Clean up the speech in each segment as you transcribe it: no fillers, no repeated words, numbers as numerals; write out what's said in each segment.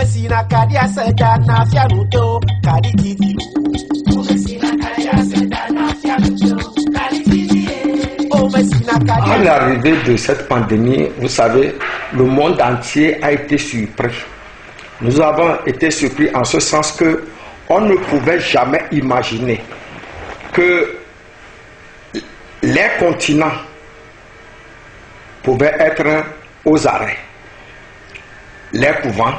À l'arrivée de cette pandémie, vous savez, le monde entier a été surpris. Nous avons été surpris en ce sens que on ne pouvait jamais imaginer que les continents pouvaient être aux arrêts. Les couvents,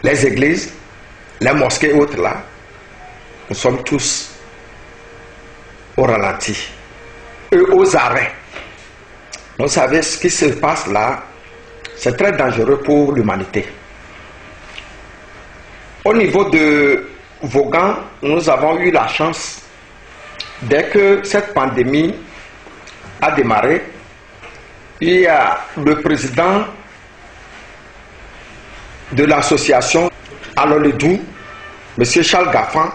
les églises, les mosquées et autres là, nous sommes tous au ralenti et aux arrêts. Vous savez ce qui se passe là, c'est très dangereux pour l'humanité. Au niveau de Vaughan, nous avons eu la chance, dès que cette pandémie a démarré, il y a le président de l'association Aloledou, M. Charles Gaffan,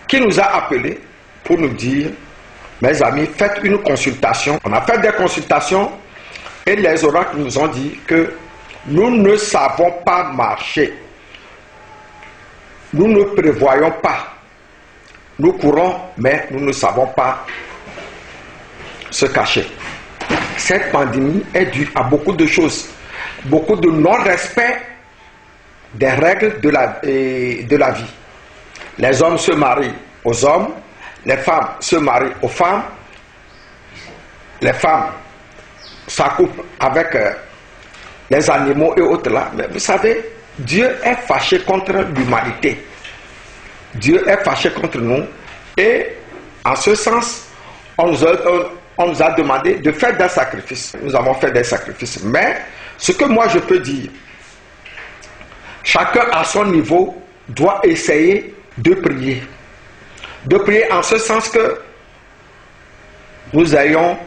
qui nous a appelés pour nous dire: mes amis, faites une consultation. On a fait des consultations et les oracles nous ont dit que nous ne savons pas marcher. Nous ne prévoyons pas. Nous courons, mais nous ne savons pas se cacher. Cette pandémie est due à beaucoup de choses. Beaucoup de non-respect des règles de la vie. Les hommes se marient aux hommes, les femmes se marient aux femmes, les femmes s'accouplent avec les animaux et autres là. Mais vous savez, Dieu est fâché contre l'humanité. Dieu est fâché contre nous. Et en ce sens, on nous a demandé de faire des sacrifices. Nous avons fait des sacrifices. Mais ce que moi je peux dire, chacun à son niveau doit essayer de prier. De prier en ce sens que nous ayons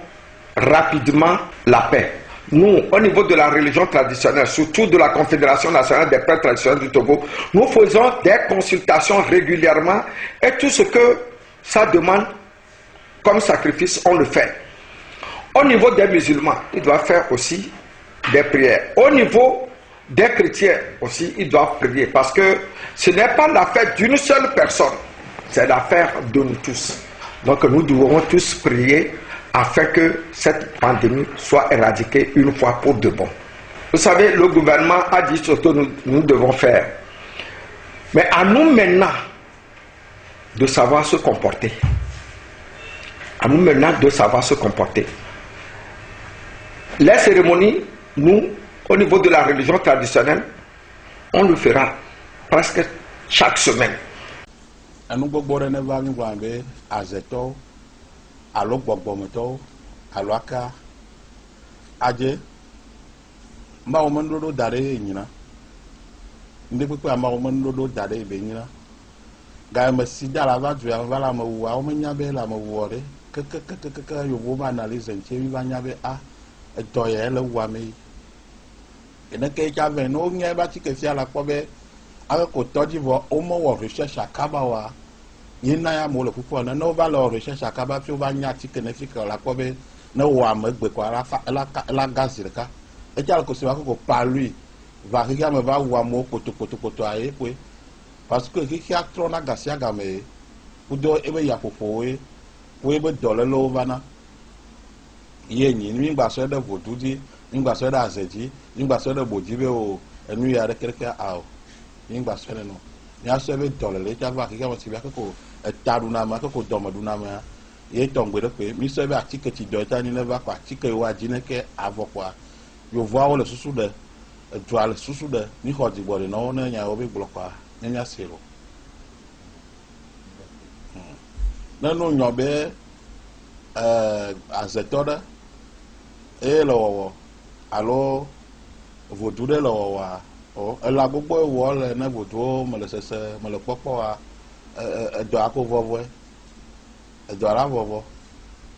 rapidement la paix. Nous, au niveau de la religion traditionnelle, surtout de la Confédération nationale des prêtres traditionnels du Togo, nous faisons des consultations régulièrement et tout ce que ça demande comme sacrifice, on le fait. Au niveau des musulmans, ils doivent faire aussi des prières. Au niveau des chrétiens aussi, ils doivent prier parce que ce n'est pas l'affaire d'une seule personne, c'est l'affaire de nous tous. Donc nous devons tous prier afin que cette pandémie soit éradiquée une fois pour de bon. Vous savez, le gouvernement a dit ce que nous devons faire. Mais à nous maintenant de savoir se comporter. À nous maintenant de savoir se comporter. Les cérémonies, nous, au niveau de la religion traditionnelle, on le fera presque chaque semaine. Alo gbɔgbɔmetɔwo alo aka adze mawo menuɖoɖo da ɖe nyina ŋdɛ kpekpe amawo menuɖoɖo da ɖe be nyina game si da la va dua va le amewuawo menya be le amewuɔ ɖe kekekekeke yovo ma analyse ŋuti mi va nya be a etɔ ya le wua me yi eneke yi tsa vɛ ne wonya ba tike fia la kpɔ be ake ko tɔdzi vɔ womewɔ recherche akaba wa yina ya mo le kuku ne no va le recherche akaba fi va nya atike ne fi ke la kpɔ be ne wɔ ame gbe ko la gazi ɖeka etsa le kosi va ko pa lui va xexia me va wu amewo kpotokotokoto aye koe parce que xexia trɔ na gasia game ye kudo ebe yaƒoƒowoe wo ebe dɔlélewo vana ye nyi mi gbasɔ ɖe vodu dzi mi gbasɔ ɖe aze dzi mi gbasɔ ɖe bodzi be o enu ya ɖe kereke ao mi gbasɔ ɖe no miasɔ be dɔléle tsa va xexia me si va keko eta ɖuname keko dɔme ɖunamea ye tɔŋgbe ɖe koe mi sɔ be atike tsi dɔ etsa ni ne va kɔ atike wo adzi ne ke avɔ kɔa yovoawo le susu ɖe edua le susu ɖe mi xɔ dzigbɔ ɖe nɔwo ne nyawo be gblɔ kɔa ne miase o ne nu nyɔ be azetɔ ɖe eye le wɔwɔ alo vodu ɖe le wɔwɔa elã gbogbo wɔ le ne voduwo me le sese me le kpɔkpɔa edɔ ako vɔvɔe edɔ la vɔvɔ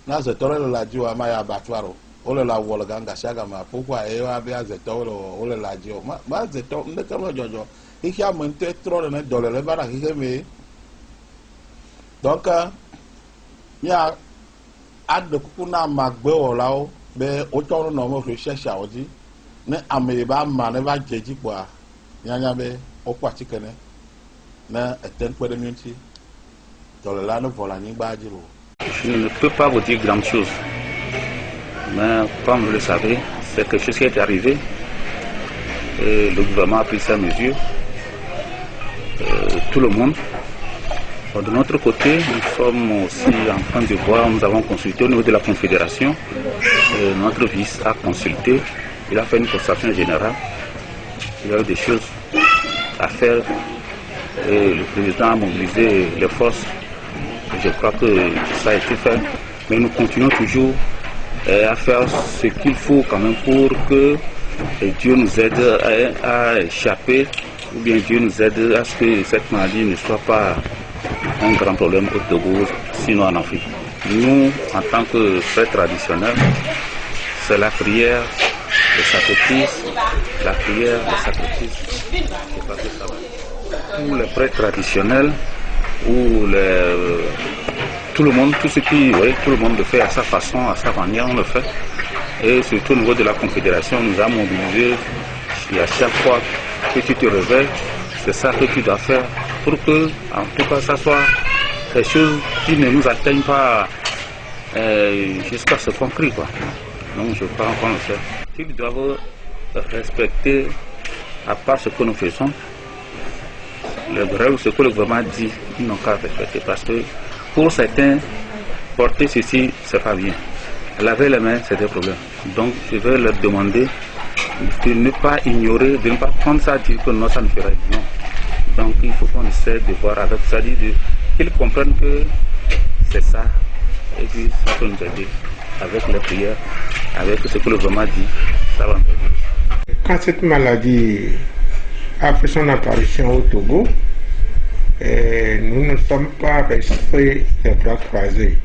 na azetɔ ɖe le la dzi wa ma ya abatua ro wole la wɔ le ganga sia gama ƒoƒoa eye wa be azetɔwo le wole la dzi o ma azetɔ ndeke me dzɔdzɔ xexia me ŋutɔ trɔ ɖe ne dɔléle va na xexe me donc mia aɖe kuku na amagbewɔlawo be wotsɔ nɔ me recherche awo dzi ne ame ba ma ne va dze dzi kpoa nyanya be wokɔ atike ne eten kpe ɖe mi ŋuti dɔléla ne vɔ le anyigba dzi lo. Je ne peux pas vous dire grand chose, mais comme vous le savez, c'est quelque chose qui est arrivé et le gouvernement a pris sa mesure. Tout le monde. De notre côté, nous sommes aussi en train de voir, nous avons consulté au niveau de la Confédération, notre vice a consulté, il a fait une constatation générale, il y a eu des choses à faire et le président a mobilisé les forces. Je crois que ça a été fait, mais nous continuons toujours à faire ce qu'il faut quand même pour que Dieu nous aide à échapper, ou bien Dieu nous aide à ce que cette maladie ne soit pas un grand problème au Togo, sinon en Afrique. Nous, en tant que prêtres traditionnels, c'est la prière, le sacrifice, la prière, le sacrifice. C'est pas que ça va. Pour les prêtres traditionnels, ou tout le monde, tout le monde le fait à sa façon, à sa manière, on le fait. Et surtout au niveau de la Confédération, on nous a mobilisés. Et à chaque fois que tu te réveilles, c'est ça que tu dois faire pour que, en tout cas, ça soit des choses qui ne nous atteignent pas jusqu'à ce qu'on crie, quoi. Donc, je crois qu'on le fait. Ils doivent respecter, à part ce que nous faisons, le règles, ce que le gouvernement dit, ils n'ont qu'à respecter parce que pour certains, porter ceci, c'est pas bien. Laver les mains, c'est des problèmes. Donc, je vais leur demander de ne pas ignorer, de ne pas prendre ça, dire que non, ça ne fera rien. Donc, il faut qu'on essaie de voir avec ça, qu'ils comprennent que c'est ça, et puis ça peut nous aider avec les prières, avec ce que le gouvernement dit, ça va nous aider. Quand cette maladie a fait son apparition au Togo, nous ne sommes pas restés les bras croisés.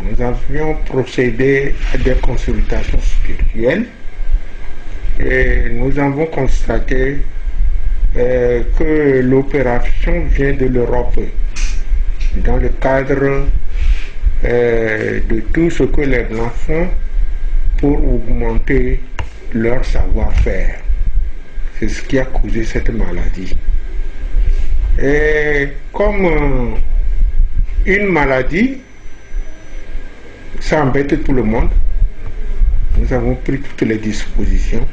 Nous avions procédé à des consultations spirituelles et nous avons constaté que l'opération vient de l'Europe dans le cadre de tout ce que les Blancs font pour augmenter leur savoir-faire. C'est ce qui a causé cette maladie. Et comme une maladie, ça embête tout le monde, nous avons pris toutes les dispositions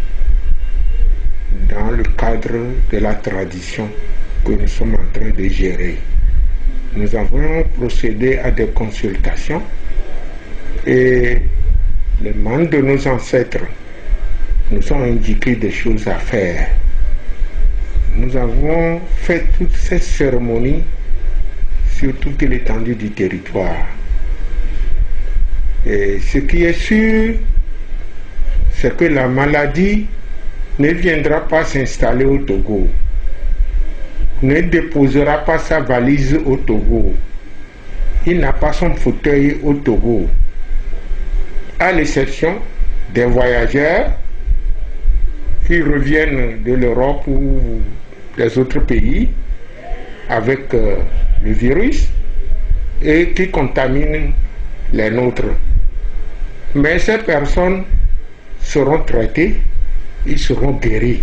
dans le cadre de la tradition que nous sommes en train de gérer. Nous avons procédé à des consultations et les membres de nos ancêtres nous ont indiqué des choses à faire. Nous avons fait toutes ces cérémonies sur toute l'étendue du territoire. Et ce qui est sûr, c'est que la maladie ne viendra pas s'installer au Togo, ne déposera pas sa valise au Togo, il n'a pas son fauteuil au Togo, à l'exception des voyageurs qui reviennent de l'Europe ou des autres pays avec le virus et qui contaminent les nôtres. Mais ces personnes seront traitées, ils seront guéris.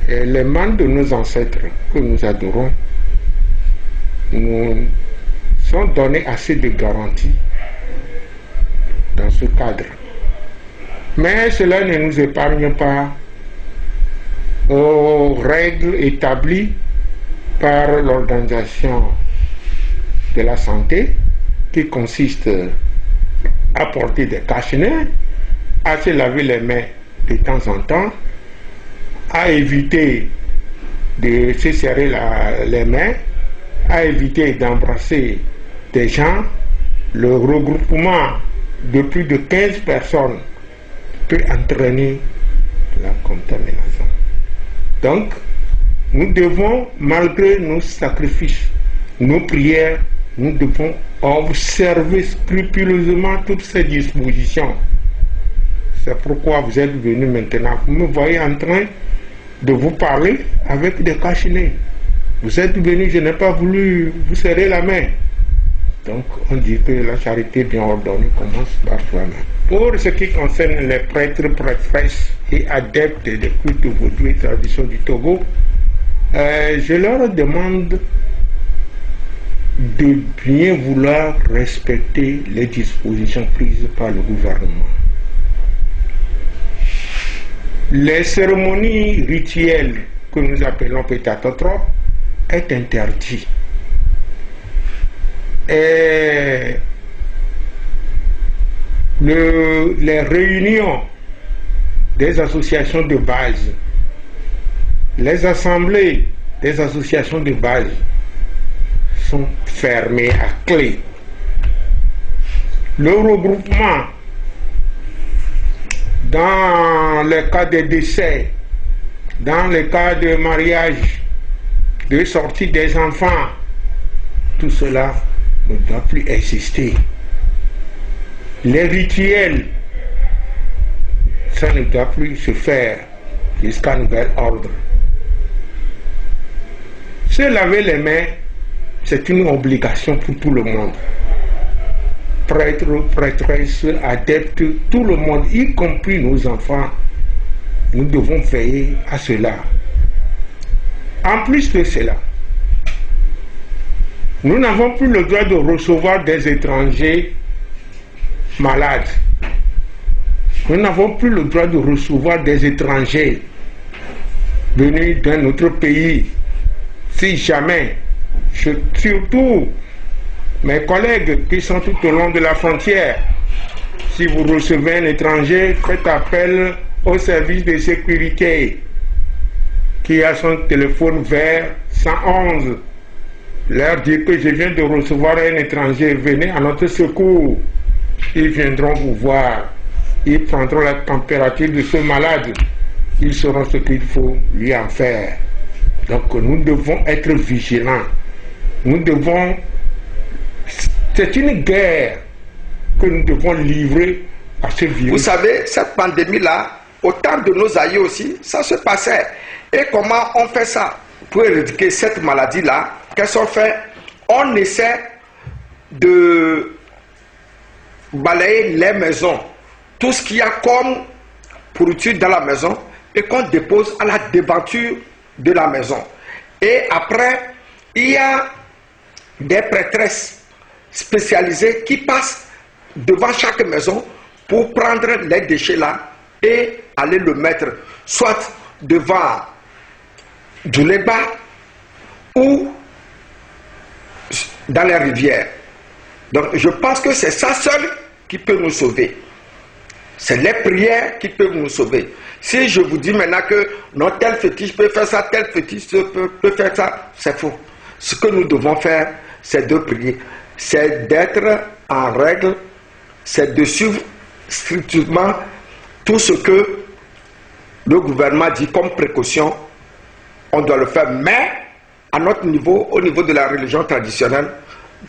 Et les membres de nos ancêtres que nous adorons nous sont donnés assez de garanties dans ce cadre. Mais cela ne nous épargne pas aux règles établies par l'Organisation de la santé qui consiste à porter des cache-nez, à se laver les mains de temps en temps, à éviter de se serrer les mains, à éviter d'embrasser des gens. Le regroupement de plus de 15 personnes peut entraîner la contamination. Donc, nous devons, malgré nos sacrifices, nos prières, nous devons observer scrupuleusement toutes ces dispositions. C'est pourquoi vous êtes venus maintenant. Vous me voyez en train de vous parler avec des cache-nez. Vous êtes venus, je n'ai pas voulu vous serrer la main. Donc on dit que la charité bien ordonnée commence par soi-même. Pour ce qui concerne les prêtres, prêtresses et adeptes des cultes vaudou et traditions du Togo, je leur demande de bien vouloir respecter les dispositions prises par le gouvernement. Les cérémonies rituelles que nous appelons Pétatotro est interdit. Et les réunions des associations de base, les assemblées des associations de base sont fermées à clé. Le regroupement dans les cas de décès, dans les cas de mariage, de sortie des enfants, tout cela ne doit plus exister. Les rituels, ça ne doit plus se faire jusqu'à nouvel ordre. Se laver les mains, c'est une obligation pour tout le monde. Prêtres, prêtresses, adeptes, tout le monde, y compris nos enfants, nous devons veiller à cela. En plus de cela, nous n'avons plus le droit de recevoir des étrangers malades. Nous n'avons plus le droit de recevoir des étrangers venus d'un autre pays. Si jamais, surtout mes collègues qui sont tout au long de la frontière, si vous recevez un étranger, faites appel au service de sécurité qui a son téléphone vert 111. Leur dire que je viens de recevoir un étranger, venez à notre secours. Ils viendront vous voir. Ils prendront la température de ce malade. Ils sauront ce qu'il faut lui en faire. Donc nous devons être vigilants. Nous devons... C'est une guerre que nous devons livrer à ce virus. Vous savez, cette pandémie-là, au temps de nos aïeux aussi, ça se passait. Et comment on fait ça pour éradiquer cette maladie-là? Qu'est-ce qu'on fait? On essaie de balayer les maisons, tout ce qu'il y a comme pourriture dans la maison, et qu'on dépose à la devanture de la maison. Et après, il y a des prêtresses spécialisées qui passent devant chaque maison pour prendre les déchets là et aller le mettre soit devant du Léba ou dans les rivières. Donc je pense que c'est ça seul qui peut nous sauver. C'est les prières qui peuvent nous sauver. Si je vous dis maintenant que non, tel fétiche peut faire ça, tel fétiche peut faire ça, c'est faux. Ce que nous devons faire, c'est de prier. C'est d'être en règle, c'est de suivre strictement tout ce que le gouvernement dit comme précaution. On doit le faire, mais à notre niveau, au niveau de la religion traditionnelle,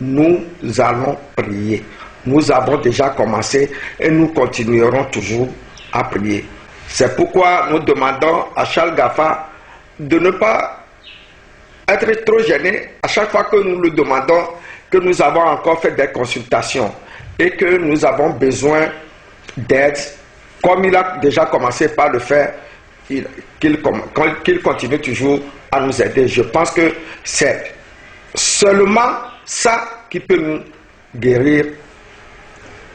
nous allons prier. Nous avons déjà commencé et nous continuerons toujours à prier. C'est pourquoi nous demandons à Charles Gafa de ne pas être trop gêné à chaque fois que nous le demandons, que nous avons encore fait des consultations et que nous avons besoin d'aide, comme il a déjà commencé par le faire, qu'il continue toujours à nous aider. Je pense que c'est seulement ça qui peut nous guérir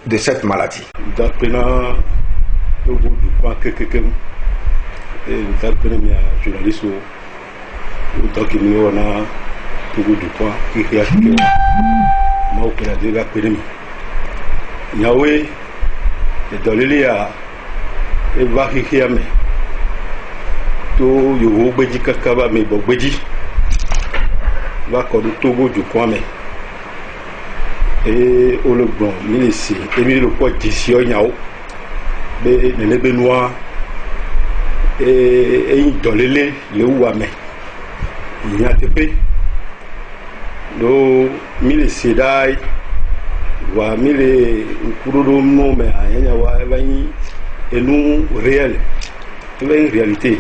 de cette maladie. to yowo gbeji kakaba me bo gbeji ba ko do Togo ju kwame e ologbon mi le se emi lo po ti si oyan be nele benua eyin dolele le wa me nya tepe do mi le se dai wa mi le kurodo no me anya wa evanyi enu réel une réalité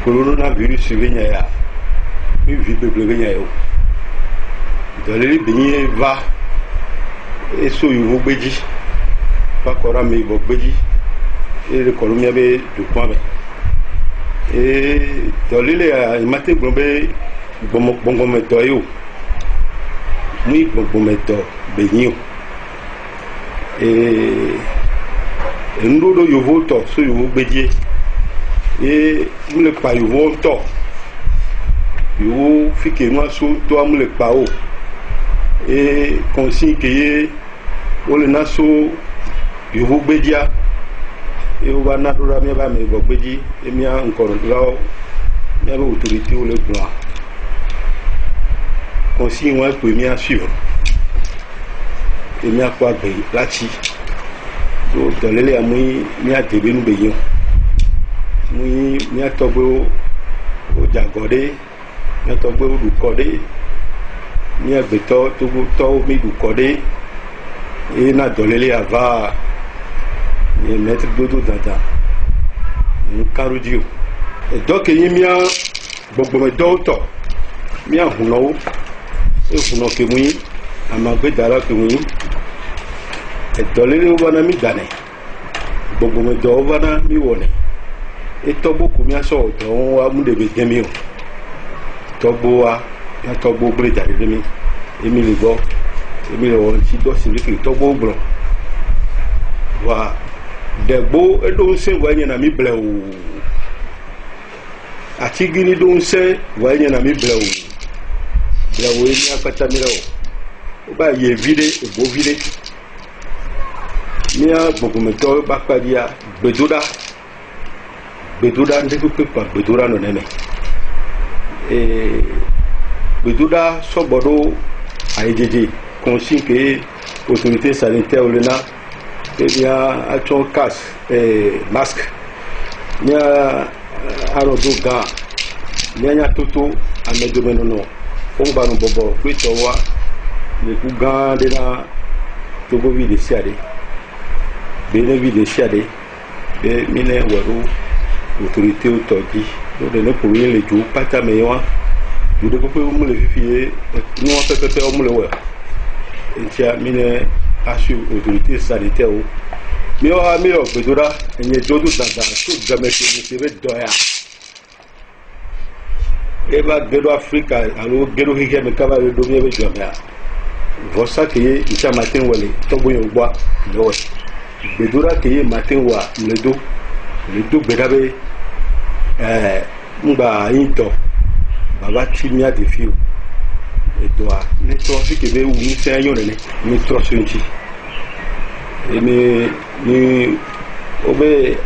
coronavirus venya ya mi vi bebe venya yo dolele benye va et so yovo gbeji pas kora me bo gbeji et le kolomia be du point et dolile a matin gbombe bongo me doyo muy gbombe do benio et ndodo yovo to so yovo gbeji et mule pa yovo to yo fike moi so to amule pa o et consigne que o le naso yovo gbedia et o va na do la mi ba me bo gbedi e mi encore là il y a l'autorité ou le blanc consigne moi pour mi suivre et mi quoi be là-ci donc dans les amuy mi a tebe nu be yo muy mi a tobo o jagode mi a tobo du code mi a beto to mi du code et na dolele ava ni mettre dodo dada un carudio et donc il mi a gbogbo me do to mi a huno e huno ke muy ama gbe dara ke muy et dolele o bana mi dane gbogbo me do bana mi woni e tobo ku mi aso to wa mu de be gemi o tobo wa ya tobo bre jare de mi emi le go emi le won ti do si le tobo gbro wa degbo edo nse wa nya na mi ble o ati gini do nse wa nya na mi ble o emi apata mi le o ba ye vide e bo vide mi a gbogbo me to ba pa dia gbedoda Bedoda ndeko pe pa bedoda no nene bedoda sobodo ayejeje consigne que autorité sanitaire olena et bien action casse masque nya arodo ga nya toto amedo menono on ba no bobo pe to wa le ku ga de na to go vi de siade bene vi de siade be mine waru autorité autodi de ne pour les jours pas ta meilleure du de ko mu le fifier nous on peut mu le wa et tia mine assu autorité sanitaire o mi o ha mi o bedura enye dodu dada so game se ni se be doya e ba gedo africa alo gedo hige me kaba do mi be jomia vosa ke icha matin wale to bo yo gba lo bedura ke matin wa le do bedabe ngba into baba ti mi adefi o eto a ni to fi ke be wu ni se ayon ne ni to so nti emi ni obe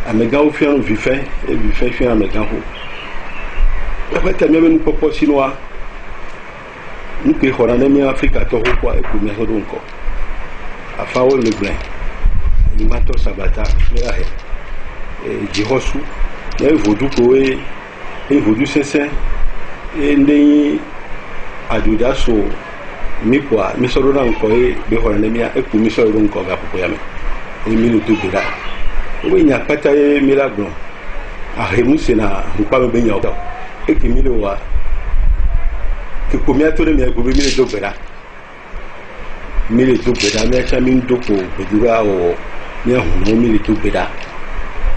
amega o fi an vifin e vifin fi amega ho baba ta mi nu popo sinoa ni pe khona ne mi afrika to ho kwa e ku mi ho don ko afa o le blanc ni mato sabata mira he jihosu e vodu ko e vodu sese e ndin ajuda so mi kwa mi so ro nko e be ho na mi e ku mi so ro nko ga popo ya me e mi lu to bira o nya pata e milagro a he mu se na npa be nya o e ki mi le wa ki ko mi ato le mi ko be mi le to bira mi le to bira me cha mi ndo ko bedura o mi hu no mi le to bira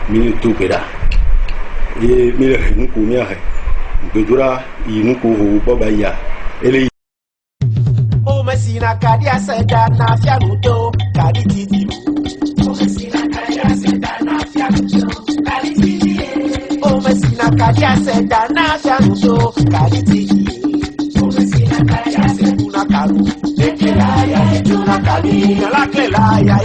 mi to beda e mi le nuku mi ahe bedura yi nuku ho baba ya ele o mesina kadia seda na fianuto kadi titi o mesina kadia seda na fianuto kadi titi o mesina kadia seda na fianuto kadi titi o mesina kadia seda na karu ekela ya etuna kadi la kela ya